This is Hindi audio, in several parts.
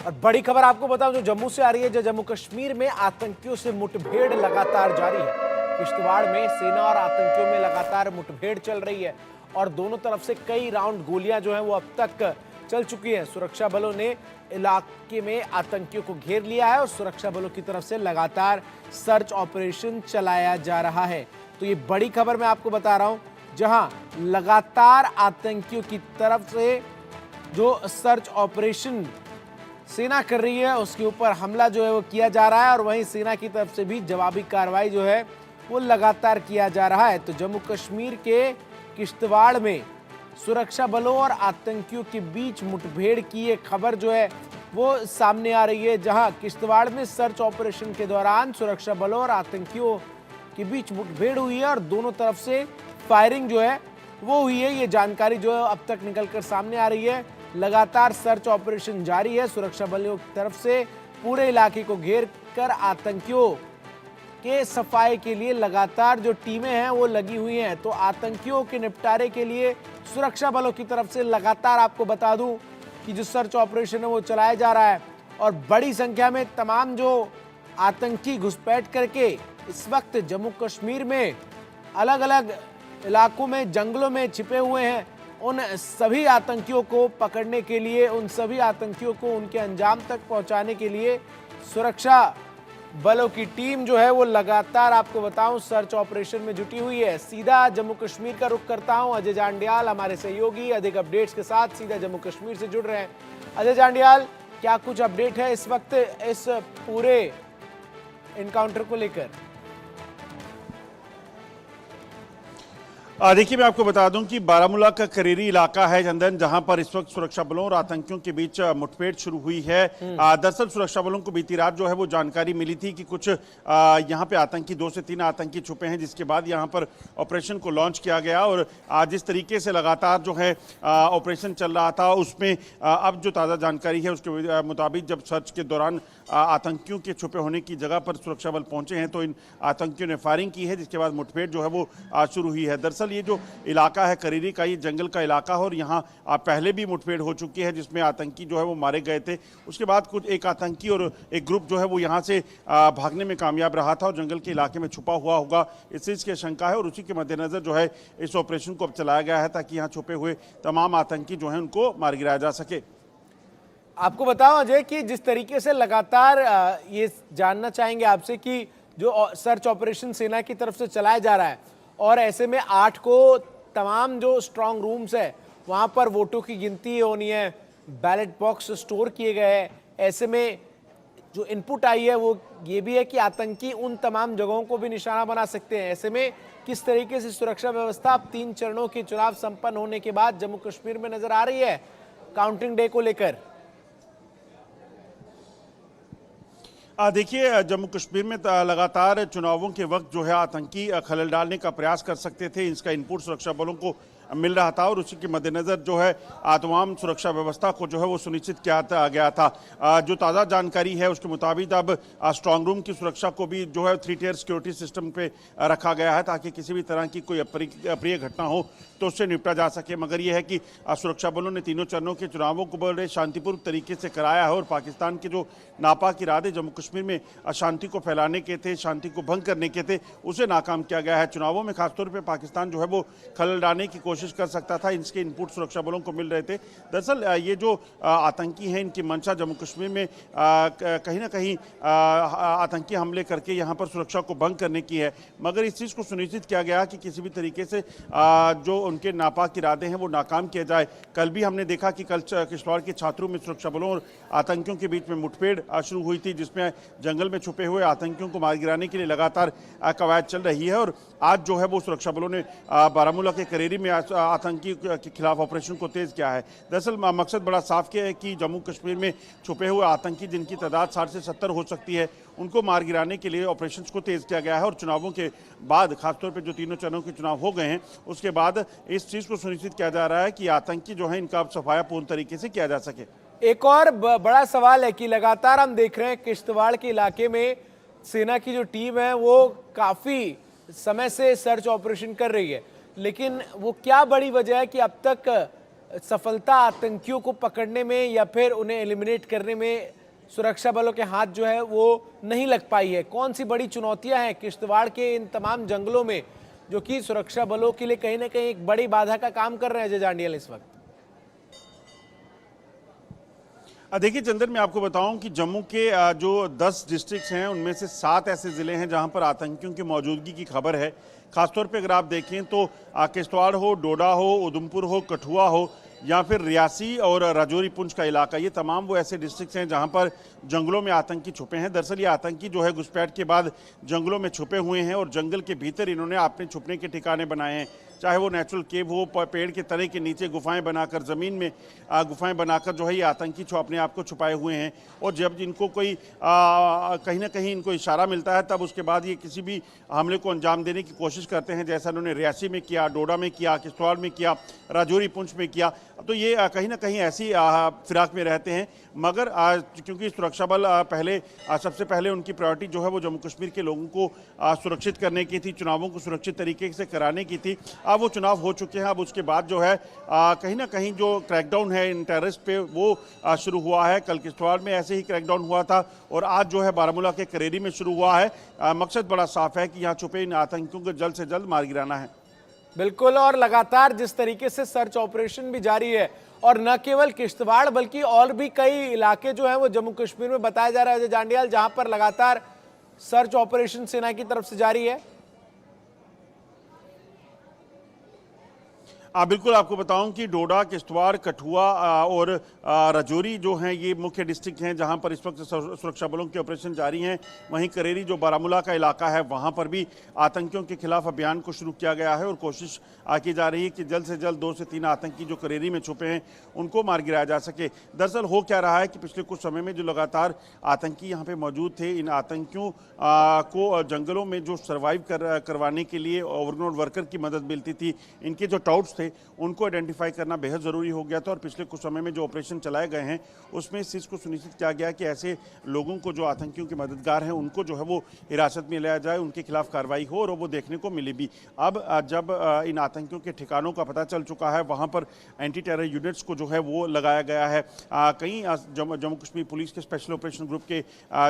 और बड़ी खबर आपको बताऊं जो जम्मू से आ रही है, जो जम्मू कश्मीर में आतंकियों से मुठभेड़ लगातार जारी है। किश्तवाड़ में सेना और आतंकियों में लगातार मुठभेड़ चल रही है और दोनों तरफ से कई राउंड गोलियां जो हैं वो अब तक चल चुकी हैं। सुरक्षा बलों ने इलाके में आतंकियों को घेर लिया है और सुरक्षा बलों की तरफ से लगातार सर्च ऑपरेशन चलाया जा रहा है। तो ये बड़ी खबर मैं आपको बता रहा हूं, जहां लगातार आतंकियों की तरफ से जो सर्च ऑपरेशन सेना कर रही है उसके ऊपर हमला जो है वो किया जा रहा है और वहीं सेना की तरफ से भी जवाबी कार्रवाई जो है वो लगातार किया जा रहा है। तो जम्मू कश्मीर के किश्तवाड़ में सुरक्षा बलों और आतंकियों के बीच मुठभेड़ की एक खबर जो है वो सामने आ रही है, जहां किश्तवाड़ में सर्च ऑपरेशन के दौरान सुरक्षा बलों और आतंकियों के बीच मुठभेड़ हुई है और दोनों तरफ से फायरिंग जो है वो हुई है। ये जानकारी जो है अब तक निकलकर सामने आ रही है। लगातार सर्च ऑपरेशन जारी है। सुरक्षा बलों की तरफ से पूरे इलाके को घेर कर आतंकियों के सफाई के लिए लगातार जो टीमें हैं वो लगी हुई हैं। तो आतंकियों के निपटारे के लिए सुरक्षा बलों की तरफ से लगातार आपको बता दूं कि जो सर्च ऑपरेशन है वो चलाया जा रहा है और बड़ी संख्या में तमाम जो आतंकी घुसपैठ करके इस वक्त जम्मू कश्मीर में अलग अलग इलाकों में जंगलों में छिपे हुए हैं, उन सभी आतंकियों को पकड़ने के लिए, उन सभी आतंकियों को उनके अंजाम तक पहुंचाने के लिए सुरक्षा बलों की टीम जो है वो लगातार आपको बताऊं सर्च ऑपरेशन में जुटी हुई है। सीधा जम्मू कश्मीर का रुख करता हूं, अजय जांडियाल हमारे सहयोगी अधिक अपडेट्स के साथ सीधा जम्मू कश्मीर से जुड़ रहे हैं। अजय जांडियाल, क्या कुछ अपडेट है इस वक्त इस पूरे एनकाउंटर को लेकर? देखिए, मैं आपको बता दूं कि बारामूला का करेरी इलाका है चंदन, जहां पर इस वक्त सुरक्षा बलों और आतंकियों के बीच मुठभेड़ शुरू हुई है। दरअसल सुरक्षा बलों को बीती रात जो है वो जानकारी मिली थी कि कुछ यहां पे आतंकी 2 से 3 आतंकी छुपे हैं, जिसके बाद यहां पर ऑपरेशन को लॉन्च किया गया और जिस तरीके से लगातार जो है ऑपरेशन चल रहा था उसमें अब जो ताज़ा जानकारी है उसके मुताबिक जब सर्च के दौरान आतंकियों के छुपे होने की जगह पर सुरक्षा बल पहुंचे हैं तो इन आतंकियों ने फायरिंग की है, जिसके बाद मुठभेड़ जो है वो शुरू हुई है। दरअसल ये जो इलाका है करेरी का, ये जंगल का इलाका है और यहाँ पहले भी मुठभेड़ हो चुकी है जिसमें आतंकी जो है वो मारे गए थे। उसके बाद कुछ एक आतंकी और एक ग्रुप जो है वो यहाँ से भागने में कामयाब रहा था और जंगल के इलाके में छुपा हुआ होगा, इस चीज़ की आशंका है और उसी के मद्देनजर जो है इस ऑपरेशन को अब चलाया गया है ताकि यहाँ छुपे हुए तमाम आतंकी जो है उनको मार गिराया जा सके। आपको बताओ अजय कि जिस तरीके से लगातार ये जानना चाहेंगे आपसे कि जो सर्च ऑपरेशन सेना की तरफ से चलाया जा रहा है और ऐसे में 8 को तमाम जो स्ट्रांग रूम्स है वहां पर वोटों की गिनती होनी है, बैलेट बॉक्स स्टोर किए गए हैं, ऐसे में जो इनपुट आई है वो ये भी है कि आतंकी उन तमाम जगहों को भी निशाना बना सकते हैं। ऐसे में किस तरीके से सुरक्षा व्यवस्था अब 3 चरणों के चुनाव संपन्न होने के बाद जम्मू कश्मीर में नजर आ रही है काउंटिंग डे को लेकर? देखिए, जम्मू कश्मीर में लगातार चुनावों के वक्त जो है आतंकी खलल डालने का प्रयास कर सकते थे, इसका इनपुट सुरक्षा बलों को मिल रहा था और उसी के मद्देनजर जो है तमाम सुरक्षा व्यवस्था को जो है वो सुनिश्चित किया गया था। जो ताज़ा जानकारी है उसके मुताबिक अब स्ट्रांग रूम की सुरक्षा को भी जो है 3 टियर सिक्योरिटी सिस्टम पे रखा गया है ताकि किसी भी तरह की कोई अप्रिय घटना हो तो उससे निपटा जा सके। मगर यह है कि सुरक्षा बलों ने तीनों चरणों के चुनावों को बड़े शांतिपूर्ण तरीके से कराया है और पाकिस्तान के जो नापाक इरादे जम्मू कश्मीर में अशांति को फैलाने के थे, शांति को भंग करने के थे, उसे नाकाम किया गया है। चुनावों में खासतौर पर पाकिस्तान जो है वो खलल डालने की कोशिश कर सकता था, इसके इनपुट सुरक्षा बलों को मिल रहे थे। दरअसल ये जो आतंकी हैं इनकी मंशा जम्मू कश्मीर में कहीं ना कहीं आतंकी हमले करके यहाँ पर सुरक्षा को भंग करने की है, मगर इस चीज़ को सुनिश्चित किया गया कि किसी भी तरीके से जो उनके नापाक इरादे हैं वो नाकाम किए जाए। कल भी हमने देखा कि कल किश्तवाड़ के छात्रों में सुरक्षा बलों और आतंकियों के बीच में मुठभेड़ शुरू हुई थी, जिसमें जंगल में छुपे हुए आतंकियों को मार गिराने के लिए लगातार कवायद चल रही है और आज जो है वो सुरक्षा बलों ने बारामूला के करेरी में आतंकी के खिलाफ ऑपरेशन को तेज किया है। दरअसल मकसद बड़ा साफ किया है कि जम्मू कश्मीर में छुपे हुए आतंकी जिनकी तादाद 60 से 70 हो सकती है, उनको मार गिराने के लिए ऑपरेशन को तेज किया गया है और चुनावों के बाद खासतौर पर जो तीनों चरणों के चुनाव हो गए हैं उसके बाद इस चीज़ को सुनिश्चित किया जा रहा है कि आतंकी जो है इनका सफाया पूर्ण तरीके से किया जा सके। एक और बड़ा सवाल है कि लगातार हम देख रहे हैं किश्तवाड़ के इलाके में सेना की जो टीम है वो काफी समय से सर्च ऑपरेशन कर रही है, लेकिन वो क्या बड़ी वजह है कि अब तक सफलता आतंकियों को पकड़ने में या फिर उन्हें एलिमिनेट करने में सुरक्षा बलों के हाथ जो है वो नहीं लग पाई है? कौन सी बड़ी चुनौतियां हैं किश्तवाड़ के इन तमाम जंगलों में जो कि सुरक्षा बलों के लिए कहीं ना कहीं एक बड़ी बाधा का काम कर रहे हैं अजय जांडियल इस वक्त? देखिए चंदन, मैं आपको बताऊं कि जम्मू के जो 10 डिस्ट्रिक्ट्स हैं उनमें से 7 ऐसे ज़िले हैं जहां पर आतंकियों की मौजूदगी की खबर है। खासतौर पे अगर आप देखें तो किश्तवाड़ हो, डोडा हो, उधमपुर हो, कठुआ हो या फिर रियासी और राजौरी पुंछ का इलाका, ये तमाम वो ऐसे डिस्ट्रिक्ट्स हैं जहां पर जंगलों में आतंकी छुपे हैं। दरअसल ये आतंकी जो है घुसपैठ के बाद जंगलों में छुपे हुए हैं और जंगल के भीतर इन्होंने अपने छुपने के ठिकाने बनाए हैं, चाहे वो नेचुरल केव हो, पेड़ के तने के नीचे गुफाएं बनाकर, ज़मीन में गुफाएं बनाकर जो है ये आतंकी अपने आप को छुपाए हुए हैं। और जब इनको कोई कहीं ना कहीं इनको इशारा मिलता है तब उसके बाद ये किसी भी हमले को अंजाम देने की कोशिश करते हैं, जैसा उन्होंने रियासी में किया, डोडा में किया, किश्तवाड़ में किया, राजौरी पुंछ में किया। तो ये कहीं ना कहीं ऐसी फिराक में रहते हैं। मगर क्योंकि सुरक्षा बल सबसे पहले उनकी प्रायोरिटी जो है वो जम्मू कश्मीर के लोगों को सुरक्षित करने की थी, चुनावों को सुरक्षित तरीके से कराने की थी। अब वो चुनाव हो चुके हैं। अब उसके बाद जो है कहीं ना कहीं जो क्रैकडाउन है इन टेररिस्ट पे वो शुरू हुआ है। कल किश्तवाड़ में ऐसे ही क्रैकडाउन हुआ था और आज जो है बारामूला के करेरी में शुरू हुआ है। मकसद बड़ा साफ है कि यहाँ छुपे इन आतंकियों को जल्द से जल्द मार गिराना है। बिल्कुल, और लगातार जिस तरीके से सर्च ऑपरेशन भी जारी है और न केवल किश्तवाड़ बल्कि और भी कई इलाके जो हैं वो जम्मू कश्मीर में बताया जा रहा है अजय जांडियाल, जहां पर लगातार सर्च ऑपरेशन सेना की तरफ से जारी है। बिल्कुल, आपको बताऊं कि डोडा, किश्तवाड़, कठुआ और राजौरी जो हैं ये मुख्य डिस्ट्रिक्ट हैं जहां पर इस वक्त सुरक्षा बलों के ऑपरेशन जारी हैं। वहीं करेरी जो बारामूला का इलाका है वहां पर भी आतंकियों के खिलाफ अभियान को शुरू किया गया है और कोशिश की जा रही है कि जल्द से जल्द 2 से 3 आतंकी जो करेरी में छुपे हैं उनको मार गिराया जा सके। दरअसल हो क्या रहा है कि पिछले कुछ समय में जो लगातार आतंकी यहाँ पे मौजूद थे, इन आतंकियों को जंगलों में जो सर्वाइव करवाने के लिए ओवरग्राउंड वर्कर की मदद मिलती थी, इनके जो टाउट्स थे उनको आइडेंटिफाई करना बेहद ज़रूरी हो गया था। और पिछले कुछ समय में जो ऑपरेशन चलाए गए हैं उसमें इस चीज़ को सुनिश्चित किया गया कि ऐसे लोगों को जो आतंकियों के मददगार हैं उनको जो है वो हिरासत में लिया जाए, उनके खिलाफ कार्रवाई हो और वो देखने को मिली भी। अब जब इन आतंकियों के ठिकानों का पता चल चुका है, वहाँ पर एंटी टेरर यूनिट्स को जो है वो लगाया गया है। कई जम्मू कश्मीर पुलिस के स्पेशल ऑपरेशन ग्रुप के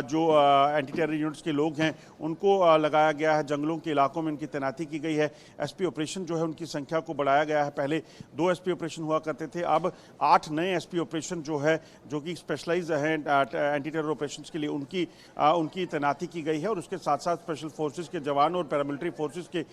जो एंटी टेरर यूनिट्स के लोग हैं उनको लगाया गया है। जंगलों के इलाकों में उनकी तैनाती की गई है। एसपी ऑपरेशन जो है उनकी संख्या को बढ़ाया गया है। पहले 2 एसपी ऑपरेशन हुआ करते थे, अब 8 नए एसपी ऑपरेशन जो है जो कि स्पेशलाइज हैं एंटी टेरर ऑपरेशंस के लिए, उनकी तैनाती की गई है। और उसके साथ साथ स्पेशल फोर्सेस के जवान और पैरामिलिट्री फोर्सेस के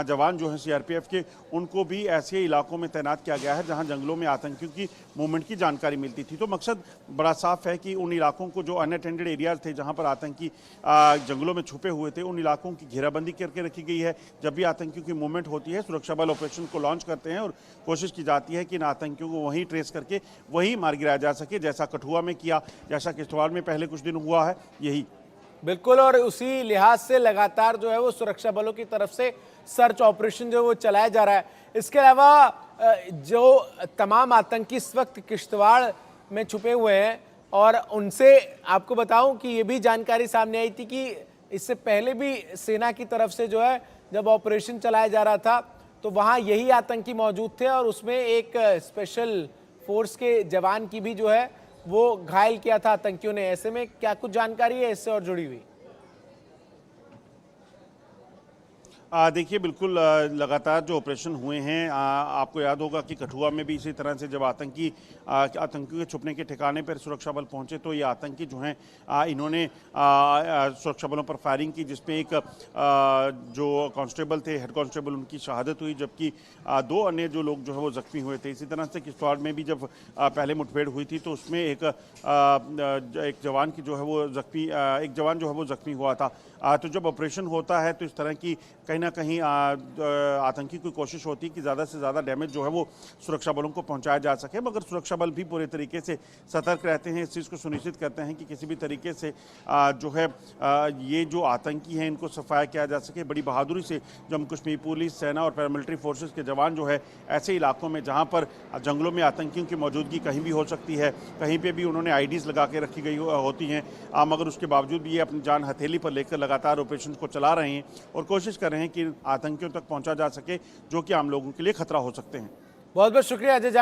जवान जो हैं सीआरपीएफ के, उनको भी ऐसे इलाकों में तैनात किया गया है जहां जंगलों में आतंकियों की मूवमेंट की जानकारी मिलती थी। तो मकसद बड़ा साफ है कि उन इलाकों को जो अनअटेंडेड एरियाज थे जहां पर आतंकी जंगलों में छुपे हुए थे, उन इलाकों की घेराबंदी करके रखी गई है। जब भी आतंकियों की मूवमेंट होती है सुरक्षा बल ऑपरेशन को लॉन्च करते हैं और कोशिश की जाती है कि इन आतंकियों को वहीं ट्रेस करके वहीं मार गिराया जा सके, जैसा कठुआ में किया, जैसा किश्तवाड़ में पहले कुछ दिन हुआ है। यही बिल्कुल, और उसी लिहाज से लगातार जो है वो सुरक्षा बलों की तरफ से सर्च ऑपरेशन जो वो चलाया जा रहा है। इसके अलावा जो तमाम आतंकी इस वक्त किश्तवाड़ में छुपे हुए हैं, और उनसे आपको बताऊं कि ये भी जानकारी सामने आई थी कि इससे पहले भी सेना की तरफ से जो है जब ऑपरेशन चलाया जा रहा था तो वहाँ यही आतंकी मौजूद थे और उसमें एक स्पेशल फोर्स के जवान की भी जो है वो घायल किया था आतंकियों ने। ऐसे में क्या कुछ जानकारी है इससे और जुड़ी हुई? देखिए बिल्कुल, लगातार जो ऑपरेशन हुए हैं, आपको याद होगा कि कठुआ में भी इसी तरह से जब आतंकियों के छुपने के ठिकाने पर सुरक्षा बल पहुंचे तो ये आतंकी जो हैं इन्होंने सुरक्षा बलों पर फायरिंग की, जिसमें एक जो कांस्टेबल थे, हेड कांस्टेबल, उनकी शहादत हुई, जबकि 2 अन्य जो लोग जो है वो जख्मी हुए थे। इसी तरह से किश्तवाड़ में भी जब पहले मुठभेड़ हुई थी तो उसमें एक जवान की जो है वो एक जवान जो है वो जख्मी हुआ था। तो जब ऑपरेशन होता है तो इस तरह की कहीं ना कहीं आतंकी की कोशिश होती है कि ज़्यादा से ज़्यादा डैमेज जो है वो सुरक्षा बलों को पहुंचाया जा सके, मगर सुरक्षा बल भी पूरे तरीके से सतर्क रहते हैं, इस चीज़ को सुनिश्चित करते हैं कि किसी भी तरीके से जो है ये जो आतंकी हैं इनको सफाया किया जा सके। बड़ी बहादुरी से जम्मू कश्मीर पुलिस, सेना और पैरामिलिट्री फोर्सेस के जवान जो है ऐसे इलाकों में जहाँ पर जंगलों में आतंकियों की मौजूदगी कहीं भी हो सकती है, कहीं पर भी उन्होंने आईडीज़ लगा के रखी गई होती हैं, मगर उसके बावजूद भी ये अपनी जान हथेली पर लेकर लगातार ऑपरेशन को चला रहे हैं और कोशिश कर रहे हैं कि आतंकियों तक पहुंचा जा सके जो कि आम लोगों के लिए खतरा हो सकते हैं। बहुत बहुत शुक्रिया अजय जांडियाल।